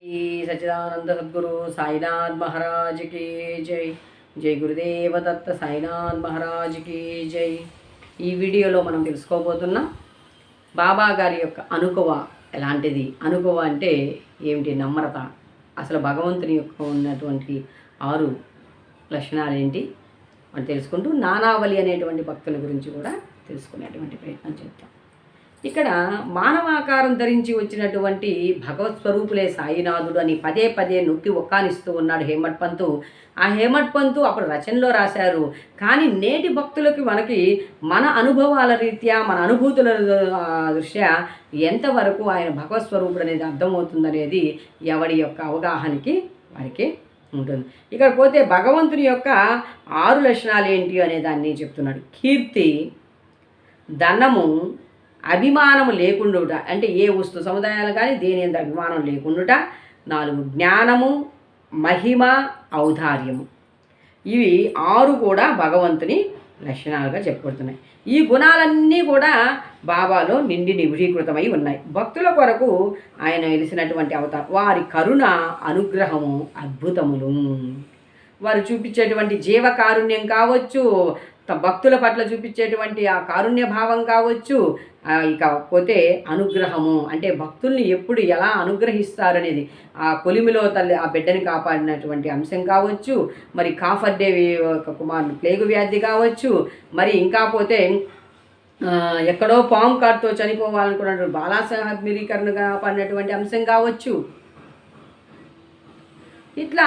ఈ సచ్చిదానంద సద్గురు సాయినాథ్ మహారాజ్ కి జై. జై గురుదేవ దత్త సాయినాథ్ మహారాజ్ కి జై. ఈ వీడియోలో మనం తెలుసుకోబోతున్నాం బాబా గారి యొక్క అనుకువ ఎలాంటిది. అనుకువ అంటే ఏమిటి? నమ్రత. అసలు భగవంతుని యొక్క ఉన్నటువంటి 6 లక్షణాలు ఏంటి అని తెలుసుకుంటూ నానావళి అనేటువంటి భక్తుల గురించి కూడా తెలుసుకునేటువంటి ప్రయత్నం చేద్దాం. ఇక్కడ మానవాకారం ధరించి వచ్చినటువంటి భగవత్ స్వరూపులే సాయినాథుడు అని పదే పదే నొక్కి ఒక్కానిస్తూ ఉన్నాడు హేమట్ పంతు. ఆ హేమట్ పంతు అప్పుడు రచనలో రాశారు. కానీ నేటి భక్తులకి మనకి మన అనుభవాల రీత్యా మన అనుభూతుల దృష్ట్యా ఎంతవరకు ఆయన భగవత్ స్వరూపుడు అనేది అర్థమవుతుందనేది ఎవరి యొక్క అవగాహనకి వారికి ఉంటుంది. ఇక్కడ పోతే భగవంతుని యొక్క 6 లక్షణాలు ఏంటి అనే దాన్ని చెప్తున్నాడు. కీర్తి, ధనము, అభిమానము లేకుండుట, అంటే ఏ వస్తు సముదాయాలు కానీ దేని ఎంత అభిమానం లేకుండుట. 4 జ్ఞానము, మహిమ, ఔదార్యము. ఇవి 6 కూడా భగవంతుని లక్షణాలుగా చెప్పబడుతున్నాయి. ఈ గుణాలన్నీ కూడా బాబాలో నిండి నిబిడీకృతమై ఉన్నాయి. భక్తుల కొరకు ఆయన వెలిసినటువంటి అవతారం. వారి కరుణ, అనుగ్రహము అద్భుతములు. వారు చూపించేటువంటి జీవకారుణ్యం కావచ్చు, భక్తుల పట్ల చూపించేటువంటి ఆ కారుణ్య భావం కావచ్చు, ఇకపోతే అనుగ్రహము అంటే భక్తుల్ని ఎప్పుడు ఎలా అనుగ్రహిస్తారనేది, ఆ కొలిమిలో తల్లి ఆ బిడ్డని కాపాడినటువంటి అంశం కావచ్చు, మరి కాఫర్డే కుమారుని ప్లేగు వ్యాధి కావచ్చు, మరి ఇంకా పోతే ఎక్కడో పాము కాటుతో చనిపోవాలనుకున్నటువంటి బాలాసహమీకరణ కాపాడినటువంటి అంశం కావచ్చు. ఇట్లా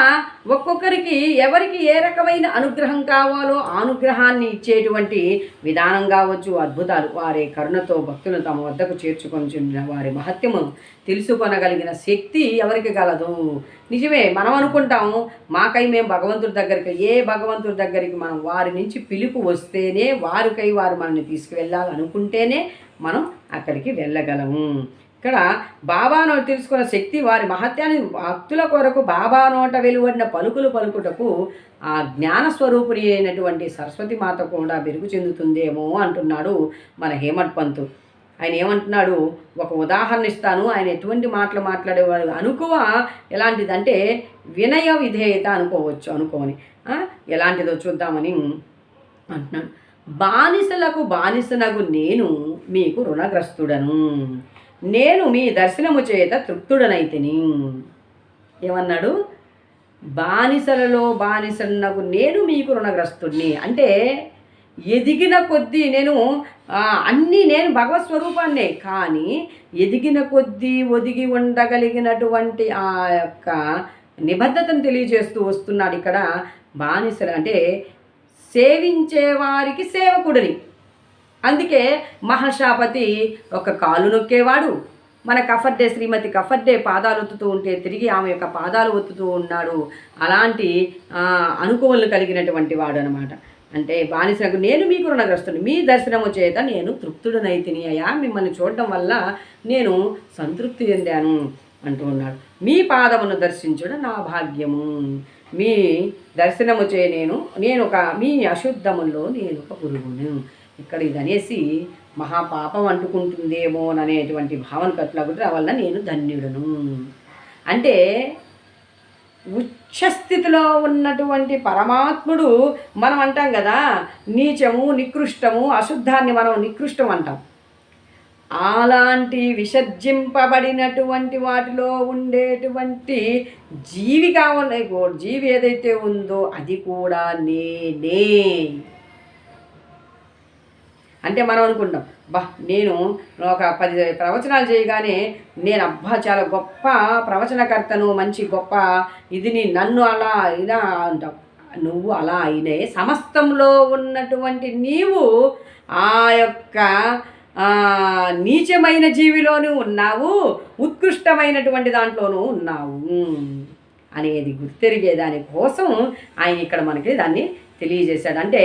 ఒక్కొక్కరికి ఎవరికి ఏ రకమైన అనుగ్రహం కావాలో ఆ అనుగ్రహాన్ని ఇచ్చేటువంటి విధానం కావచ్చు. అద్భుతాలు. వారి కరుణతో భక్తులను తమ వద్దకు చేర్చుకొని వారి మహత్యము తెలుసుకొనగలిగిన శక్తి ఎవరికి కలదు? నిజమే, మనం అనుకుంటాము మాకై మేము భగవంతుడి దగ్గరికి, ఏ భగవంతుడి దగ్గరికి మనం వారి నుంచి పిలుపు వస్తేనే వారికై వారు మనల్ని తీసుకువెళ్ళాలనుకుంటేనే మనం అక్కడికి వెళ్ళగలము. ఇక్కడ బాబా నోట తెలుసుకున్న శక్తి, వారి మహత్యాన్ని భక్తుల కొరకు బాబా నోట వెలువడిన పలుకులు పలుకుటకు ఆ జ్ఞానస్వరూపుని అయినటువంటి సరస్వతి మాత కూడా బెరుగు చెందుతుందేమో అంటున్నాడు మన హేమట్ పంతు. ఆయన ఏమంటున్నాడు, ఒక ఉదాహరణ ఇస్తాను. ఆయన ఎటువంటి మాటలు మాట్లాడేవాడు. అనుకువ ఎలాంటిదంటే వినయ విధేయత అనుకోని ఎలాంటిదో చూద్దామని అంటున్నాడు. బానిసలకు బానిసనగు నేను మీకు రుణగ్రస్తుడను, నేను మీ దర్శనము చేత తృప్తుడనైతిని. ఏమన్నాడు? బానిసలలో బానిసన్నగు నేను మీకు రుణగ్రస్తుడిని. అంటే ఎదిగిన కొద్దీ నేను నేను భగవత్ స్వరూపాన్నే, కానీ ఎదిగిన కొద్దీ ఒదిగి ఉండగలిగినటువంటి ఆ యొక్క నిబద్ధతను తెలియజేస్తూ వస్తున్నాడు. ఇక్కడ బానిసలు అంటే సేవించేవారికి సేవకుడిని. అందుకే మహర్షాపతి ఒక కాలు నొక్కేవాడు. మన కఫర్డే శ్రీమతి కఫర్డే పాదాలు ఒత్తుతూ ఉంటే తిరిగి ఆమె యొక్క పాదాలు ఒత్తుతూ ఉన్నాడు. అలాంటి అనుకూలను కలిగినటువంటి వాడు అనమాట. అంటే బానిసకు నేను మీకు రుణగ్రస్తుని, మీ దర్శనము చేత నేను తృప్తుడనైతిని అయ్యా, మిమ్మల్ని చూడటం వల్ల నేను సంతృప్తి చెందాను అంటూ ఉన్నాడు. మీ పాదమును దర్శించడం నా భాగ్యము, మీ దర్శనము చే నేను ఒక మీ అశుద్ధములో నేను ఒక పురుగును. ఇక్కడ ఇది అనేసి మహాపాపం అంటుకుంటుందేమో అనేటువంటి భావన కట్టులాగుంటే వల్ల నేను ధన్యుడను. అంటే ఉచ్చస్థితిలో ఉన్నటువంటి పరమాత్ముడు, మనం అంటాం కదా నీచము, నికృష్టము, అశుద్ధాన్ని మనం నికృష్టం అంటాం. అలాంటి విసర్జింపబడినటువంటి వాటిలో ఉండేటువంటి జీవి జీవి ఏదైతే ఉందో అది కూడా నేనే. అంటే మనం అనుకుంటాం, నేను ఒక 10 ప్రవచనాలు చేయగానే నేను చాలా గొప్ప ప్రవచనకర్తను, మంచి గొప్ప ఇదిని, నన్ను అలా ఇలా అంటాం. నువ్వు అలా అయినే సమస్తంలో ఉన్నటువంటి నీవు ఆ యొక్క నీచమైన జీవిలోనూ ఉన్నావు, ఉత్కృష్టమైనటువంటి దాంట్లోనూ ఉన్నావు అనేది గుర్తెరిగే దానికోసం ఆయన ఇక్కడ మనకి దాన్ని తెలియజేశాడు. అంటే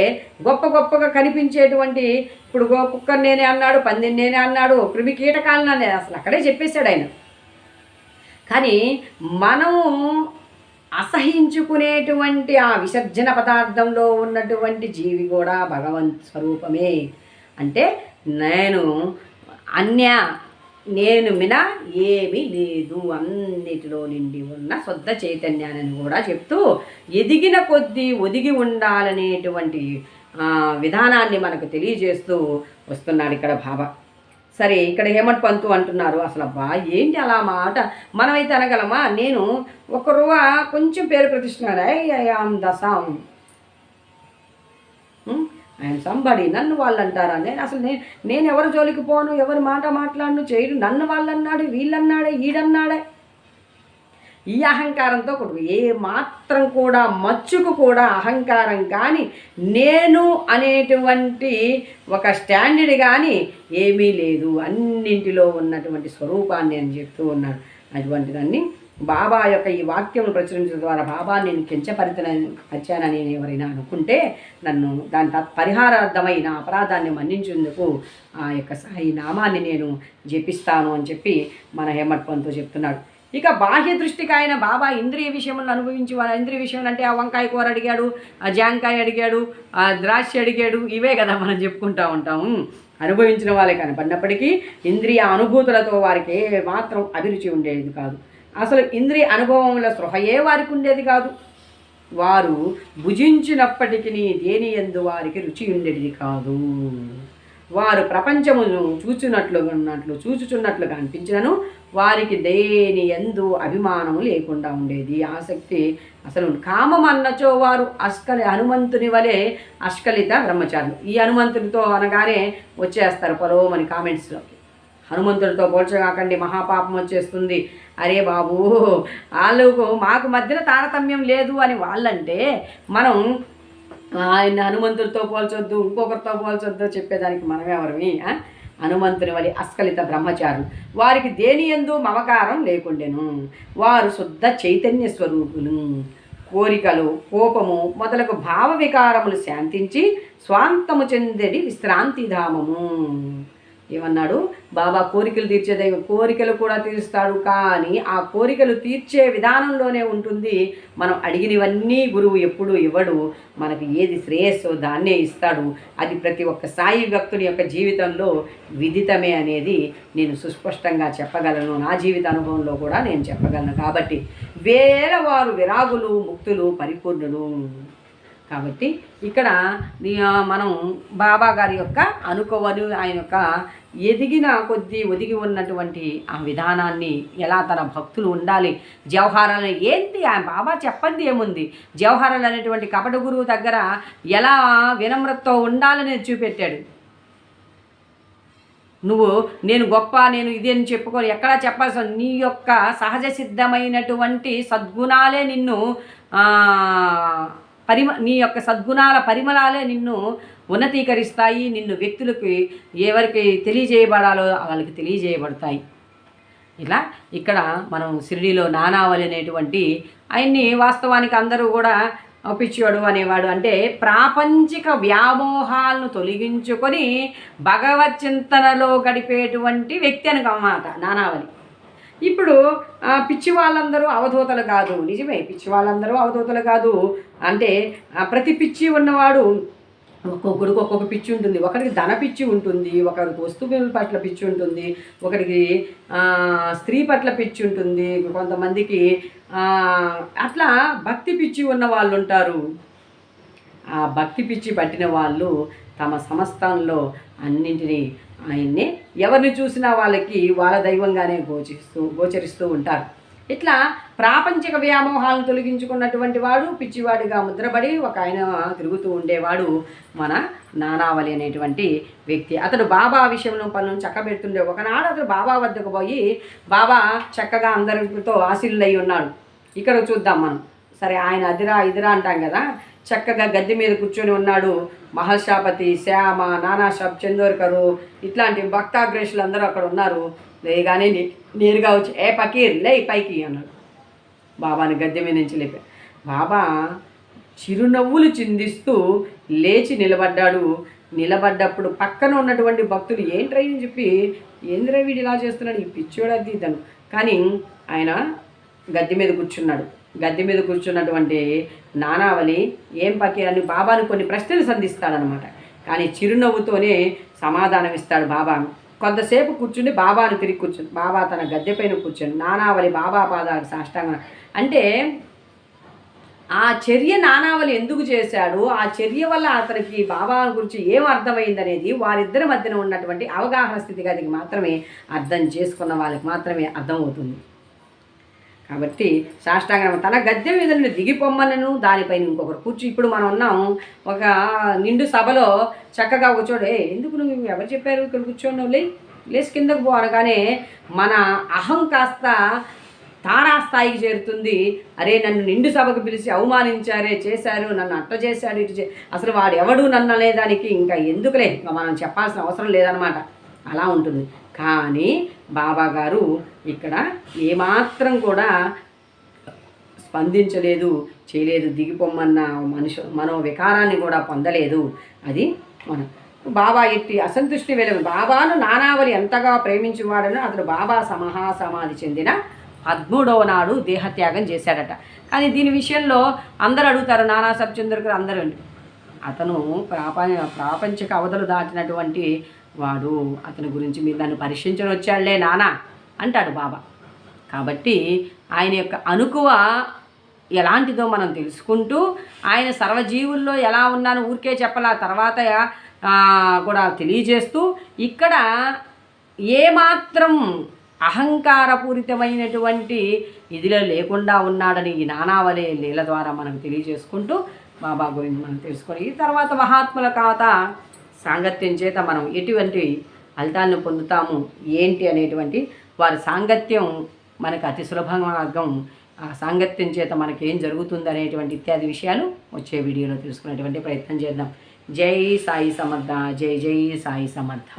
గొప్పగా కనిపించేటువంటి, ఇప్పుడు కుక్కర్ నేనే అన్నాడు, పందిని నేనే అన్నాడు, క్రిమి కీటకాలను అనే అసలు అక్కడే చెప్పేశాడు ఆయన. కానీ మనము అసహించుకునేటువంటి ఆ విసర్జన పదార్థంలో ఉన్నటువంటి జీవి కూడా భగవంత్ స్వరూపమే. అంటే నేను నేను మినా ఏమీ లేదు, అన్నిటిలో నిండి ఉన్న శుద్ధ చైతన్యాన్ని కూడా చెప్తూ ఎదిగిన కొద్దీ ఒదిగి ఉండాలనేటువంటి విధానాన్ని మనకు తెలియజేస్తూ వస్తున్నాడు ఇక్కడ బాబా. సరే, ఇక్కడ హేమంత్ పంతు అంటున్నారు, అసలు అబ్బా ఏంటి అలా మాట మనమైతే అనగలమా? నేను ఒకరు కొంచెం పేరు ప్రతిష్ఠిస్తున్నాడు, ఐ ఆమ్ దసాం, ఐఎమ్ సంబడి, నన్ను వాళ్ళు అంటారా? అసలు నేను ఎవరి జోలికి పోను, ఎవరి మాట మాట్లాడను చేయడు, నన్ను వాళ్ళు అన్నాడు, వీళ్ళన్నాడే, ఈడన్నాడే, ఈ అహంకారంతో కొడుకు ఏ మాత్రం కూడా మచ్చుకు కూడా అహంకారం కానీ నేను అనేటువంటి ఒక స్టాండర్డ్ కానీ ఏమీ లేదు, అన్నింటిలో ఉన్నటువంటి స్వరూపాన్ని అని చెప్తూ ఉన్నాడు. అటువంటి దాన్ని బాబా యొక్క ఈ వాక్యమును ప్రచురించడం ద్వారా బాబా నేను వచ్చానని ఎవరైనా అనుకుంటే నన్ను దాని పరిహారార్థమైన అపరాధాన్ని మన్నించేందుకు ఆ యొక్క సాయి నామాన్ని నేను జపిస్తాను అని చెప్పి మన హేమంత్ పంతు చెప్తున్నాడు. ఇక బాహ్య దృష్టికి ఆయన బాబా ఇంద్రియ విషయంలో అనుభవించి ఇంద్రియ విషయం అంటే ఆ వంకాయ కూర అడిగాడు, ఆ జాంకాయ అడిగాడు, ఆ ద్రాక్ష అడిగాడు, ఇవే కదా మనం చెప్పుకుంటూ ఉంటాము. అనుభవించిన వాళ్ళే కనపడినప్పటికీ ఇంద్రియ అనుభూతులతో వారికి మాత్రం అభిరుచి ఉండేది కాదు. అసలు ఇంద్రియ అనుభవంలో స్పృహయే వారికి ఉండేది కాదు. వారు భుజించినప్పటికీ దేని యందు వారికి రుచి ఉండేది కాదు. వారు ప్రపంచమును చూచుచున్నట్లుగా అనిపించినను వారికి దేని యందు అభిమానము లేకుండా ఉండేది, ఆసక్తి అసలు. కామం అన్నచో వారు హనుమంతుని వలె అస్కలిత బ్రహ్మచారులు. ఈ హనుమంతుడితో అనగానే వచ్చేస్తారు పరోమని కామెంట్స్లోకి, హనుమంతుడితో పోల్చగాకండి మహాపాపం వచ్చేస్తుంది, అరే బాబు వాళ్ళకు మాకు మధ్యన తారతమ్యం లేదు అని వాళ్ళంటే మనం ఆయన హనుమంతుడితో పోల్చొద్దు, ఇంకొకరితో పోల్చొద్దు చెప్పేదానికి మనమెవరమి? హనుమంతుని వలె అస్కలిత బ్రహ్మచారులు. వారికి దేని యందు మమకారం లేకుండెను. వారు శుద్ధ చైతన్య స్వరూపులు. కోరికలు, కోపము మొదలగు భావ వికారములు శాంతించి స్వాంతము చెందడి విశ్రాంతిధామము. ఏమన్నాడు బాబా? కోరికలు తీర్చే దైవం, కోరికలు కూడా తీరుస్తాడు, కానీ ఆ కోరికలు తీర్చే విధానంలోనే ఉంటుంది. మనం అడిగినవన్నీ గురువు ఎప్పుడు ఇవ్వడు, మనకి ఏది శ్రేయస్సో దాన్నే ఇస్తాడు. అది ప్రతి ఒక్క సాయి భక్తుని యొక్క జీవితంలో విదితమే అనేది నేను సుస్పష్టంగా చెప్పగలను, నా జీవిత అనుభవంలో కూడా నేను చెప్పగలను. కాబట్టి వారు విరాగులు, ముక్తులు, పరిపూర్ణులు. కాబట్టి ఇక్కడ మనం బాబా గారి యొక్క అనుకోవను, ఆయన యొక్క ఎదిగిన కొద్దీ ఒదిగి ఉన్నటువంటి ఆ విధానాన్ని, ఎలా తన భక్తులు ఉండాలి, జవహరాలు ఏంటి ఆ బాబా చెప్పండి ఏముంది, జవహరాలు అనేటువంటి కపట గురువు దగ్గర ఎలా వినమ్రతతో ఉండాలని చూపెట్టాడు. నువ్వు నేను గొప్ప, నేను ఇది అని చెప్పుకొని ఎక్కడా చెప్పాల్సిన, నీ యొక్క సహజ సిద్ధమైనటువంటి సద్గుణాలే నిన్ను నీ యొక్క సద్గుణాల పరిమళాలే నిన్ను ఉన్నతీకరిస్తాయి. నిన్ను వ్యక్తులకి ఎవరికి తెలియజేయబడాలో వాళ్ళకి తెలియజేయబడతాయి. ఇలా ఇక్కడ మనం షిరిడీలో నానావళి అనేటువంటి ఆయన్ని వాస్తవానికి అందరూ కూడా పిచ్చివాడు అనేవాడు, అంటే ప్రాపంచిక వ్యామోహాలను తొలగించుకొని భగవత్ చింతనలో గడిపేటువంటి వ్యక్తి అనమాట నానావళి. ఇప్పుడు పిచ్చి వాళ్ళందరూ అవధూతలు కాదు, నిజమే, పిచ్చి వాళ్ళందరూ అవధూతలు కాదు. అంటే ప్రతి పిచ్చి ఉన్నవాడు ఒక్కొక్కడికి ఒక్కొక్క పిచ్చి ఉంటుంది. ఒకరికి ధన పిచ్చి ఉంటుంది, ఒకరికి వస్తువుల పట్ల పిచ్చి ఉంటుంది, ఒకరికి స్త్రీ పట్ల పిచ్చి ఉంటుంది, కొంతమందికి అట్లా భక్తి పిచ్చి ఉన్న వాళ్ళు ఉంటారు. ఆ భక్తి పిచ్చి పట్టిన వాళ్ళు తమ సమస్తంలో అన్నింటినీ ఆయన్ని ఎవరిని చూసినా వాళ్ళకి వాళ్ళ దైవంగానే గోచరిస్తూ ఉంటారు. ఇట్లా ప్రాపంచిక వ్యామోహాలను తొలగించుకున్నటువంటి వాడు పిచ్చివాడిగా ముద్రపడి ఒక ఆయన తిరుగుతూ ఉండేవాడు మన నానావళి అనేటువంటి వ్యక్తి. అతడు బాబా విషయంలో పనులను చక్కబెడుతుండే. ఒకనాడు అతడు బాబా వద్దకు పోయి బాబా చక్కగా అందరితో ఆశీర్లై ఉన్నాడు. ఇక్కడ చూద్దాం మనం. సరే, ఆయన అదిరా ఇదిరా అంటాం కదా, చక్కగా గద్దె మీద కూర్చొని ఉన్నాడు. మహర్షాపతి, శ్యామ, నానాషాబ్, చందోర్కరు ఇట్లాంటి భక్తాగ్రేషులు అందరూ అక్కడ ఉన్నారు. లేగానే నేరుగా వచ్చి ఏ పకీర్ లే పైకి అన్నాడు. బాబాని గద్దె మీద నుంచి లేపాడు. బాబా చిరునవ్వులు చిందిస్తూ లేచి నిలబడ్డాడు. నిలబడ్డప్పుడు పక్కన ఉన్నటువంటి భక్తులు ఏంట్రై అని చెప్పి, ఏంద్రా వీడు ఇలా చేస్తున్నాడు, ఈ పిచ్చోడు అది ఇతను. కానీ ఆయన గద్దె మీద కూర్చున్నాడు. గద్దె మీద కూర్చున్నటువంటి నానావళి ఏం పకీర్ అని బాబాను కొన్ని ప్రశ్నలు సంధిస్తాడనమాట. కానీ చిరునవ్వుతోనే సమాధానం ఇస్తాడు బాబా. కొంతసేపు కూర్చుని బాబాను తిరిగి కూర్చుని బాబా తన గద్దె పైన కూర్చొని నానావళి బాబా పాదాలకు సాష్టాంగం. అంటే ఆ చర్య నానావళి ఎందుకు చేశాడు, ఆ చర్య వల్ల అతనికి బాబా గురించి ఏం అర్థమైందనేది వారిద్దరి మధ్యన ఉన్నటువంటి అవగాహన స్థితిగతికి మాత్రమే, అర్థం చేసుకున్న వాళ్ళకి మాత్రమే అర్థమవుతుంది. కాబట్టి సాష్టాంగం తన గద్దె మీద నుండి దిగిపోమ్మనను దానిపైన ఇంకొకరు కూర్చు. ఇప్పుడు మనం ఉన్నాం ఒక నిండు సభలో చక్కగా కూర్చోడే, ఎందుకు నువ్వు ఎవరు చెప్పారు ఇక్కడ కూర్చోండి లేచి కిందకు పో అనగానే మన అహం కాస్త తారాస్థాయికి చేరుతుంది. అరే నన్ను నిండు సభకు పిలిచి అవమానించారే, చేశారు, నన్ను అట్ట చేశాడు, ఇటు అసలు వాడు ఎవడు నన్ను అనేదానికి ఇంకా ఎందుకులే, ఇంకా మనం చెప్పాల్సిన అవసరం లేదనమాట, అలా ఉంటుంది. కానీ బాబా గారు ఇక్కడ ఏమాత్రం కూడా స్పందించలేదు, చేయలేదు, దిగిపోమ్మన్న మనో వికారాన్ని కూడా పొందలేదు. అది మనం బాబా ఎట్టి అసంతృష్టి వెలుగు. బాబాను నానావళి ఎంతగా ప్రేమించేవాడనో అతడు బాబా మహాసమాధి చెందిన 13వ నాడు దేహత్యాగం చేశాడట. కానీ దీని విషయంలో అందరూ అడుగుతారు, నానా సబ్చంద్రుడు అందరూ, అతను ప్రాపంచిక అవధులు దాటినటువంటి వాడు, అతని గురించి మీరు నన్ను పరీక్షించని వచ్చాడులే నానా అంటాడు బాబా. కాబట్టి ఆయన యొక్క అనుకువ ఎలాంటిదో మనం తెలుసుకుంటూ ఆయన సర్వజీవుల్లో ఎలా ఉన్నానో ఊరికే చెప్పాల, తర్వాత కూడా తెలియజేస్తూ ఇక్కడ ఏమాత్రం అహంకారపూరితమైనటువంటి ఇదిలో లేకుండా ఉన్నాడని ఈ నానావళి లీల ద్వారా మనకు తెలియజేసుకుంటూ బాబా గురించి మనం తెలుసుకొని ఈ తర్వాత మహాత్ముల కాత సాంగత్యం చేత మనం ఎటువంటి ఫలితాలను పొందుతాము ఏంటి అనేటువంటి వారి సాంగత్యం మనకు అతి సులభ మార్గం. ఆ సాంగత్యం చేత మనకేం జరుగుతుంది అనేటువంటి ఇత్యాది విషయాలు వచ్చే వీడియోలో తెలుసుకునేటువంటి ప్రయత్నం చేద్దాం. జై సాయి సమర్థ, జై జై సాయి సమర్థ.